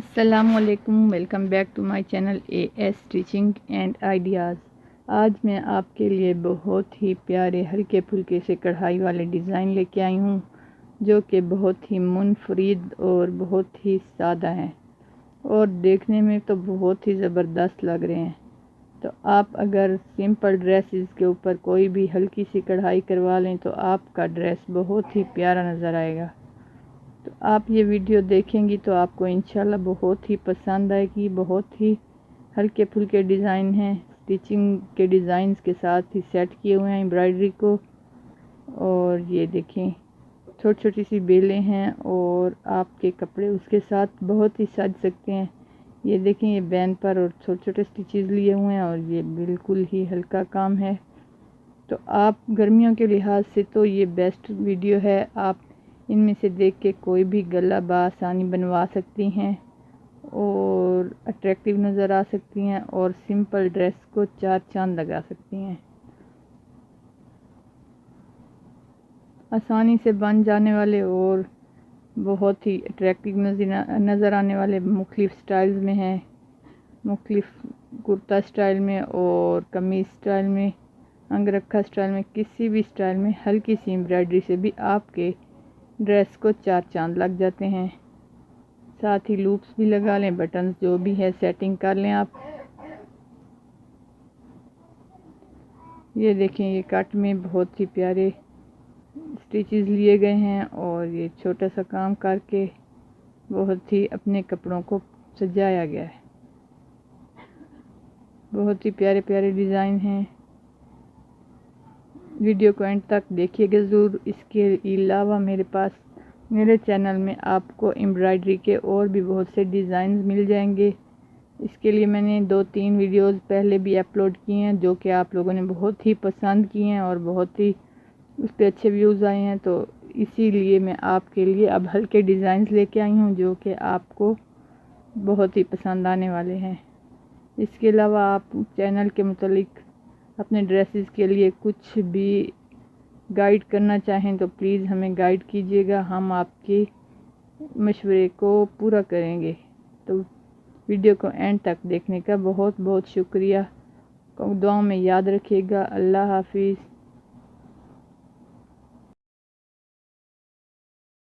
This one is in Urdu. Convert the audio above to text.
السلام علیکم، welcome back to my channel A S stitching and ideas. آج میں آپ کے لیے بہت ہی پیارے ہلکے پھلکے سے کڑھائی والے ڈیزائن لے کے آئی ہوں، جو کہ بہت ہی منفرد اور بہت ہی سادہ ہیں اور دیکھنے میں تو بہت ہی زبردست لگ رہے ہیں۔ تو آپ اگر سمپل ڈریسز کے اوپر کوئی بھی ہلکی سی کڑھائی کروا لیں تو آپ کا ڈریس بہت ہی پیارا نظر آئے گا۔ تو آپ یہ ویڈیو دیکھیں گی تو آپ کو انشاءاللہ بہت ہی پسند آئے گی۔ بہت ہی ہلکے پھلکے ڈیزائن ہیں، اسٹیچنگ کے ڈیزائنز کے ساتھ ہی سیٹ کیے ہوئے ہیں امبرائڈری کو۔ اور یہ دیکھیں چھوٹی چھوٹی سی بیلیں ہیں اور آپ کے کپڑے اس کے ساتھ بہت ہی سج سکتے ہیں۔ یہ دیکھیں یہ بین پر اور چھوٹے چھوٹے سٹیچز لیے ہوئے ہیں اور یہ بالکل ہی ہلکا کام ہے۔ تو آپ گرمیوں کے لحاظ سے تو یہ بیسٹ ویڈیو ہے۔ آپ ان میں سے دیکھ کے کوئی بھی گلا بآسانی بنوا سکتی ہیں اور اٹریکٹیو نظر آ سکتی ہیں اور سمپل ڈریس کو چار چاند لگا سکتی ہیں۔ آسانی سے بن جانے والے اور بہت ہی اٹریکٹیو نظر آنے والے مختلف سٹائلز میں ہیں، مختلف کرتا سٹائل میں اور قمیض سٹائل میں، انگرکھا سٹائل میں، کسی بھی سٹائل میں ہلکی سی امبرائڈری سے بھی آپ کے ڈریس کو چار چاند لگ جاتے ہیں۔ ساتھ ہی لوپس بھی لگا لیں، بٹنز جو بھی ہے سیٹنگ کر لیں آپ۔ یہ دیکھیں یہ کٹ میں بہت ہی پیارے سٹیچز لیے گئے ہیں اور یہ چھوٹا سا کام کر کے بہت ہی اپنے کپڑوں کو سجایا گیا ہے۔ بہت ہی پیارے پیارے ڈیزائن ہیں۔ ویڈیو کو اینڈ تک دیکھیے گا ضرور۔ اس کے علاوہ میرے چینل میں آپ کو امبرائڈری کے اور بھی بہت سے ڈیزائنز مل جائیں گے۔ اس کے لیے میں نے 2-3 ویڈیوز پہلے بھی اپلوڈ کی ہیں جو کہ آپ لوگوں نے بہت ہی پسند کی ہیں اور بہت ہی اس پہ اچھے ویوز آئے ہیں۔ تو اسی لیے میں آپ کے لیے اب ہلکے ڈیزائنز لے کے آئی ہوں جو کہ آپ کو بہت ہی پسند آنے والے ہیں۔ اس کے علاوہ آپ چینل کے متعلق اپنے ڈریسز کے لیے کچھ بھی گائیڈ کرنا چاہیں تو پلیز ہمیں گائیڈ کیجیے گا، ہم آپ کے مشورے کو پورا کریں گے۔ تو ویڈیو کو اینڈ تک دیکھنے کا بہت بہت شکریہ۔ دعاؤں میں یاد رکھیے گا۔ اللہ حافظ۔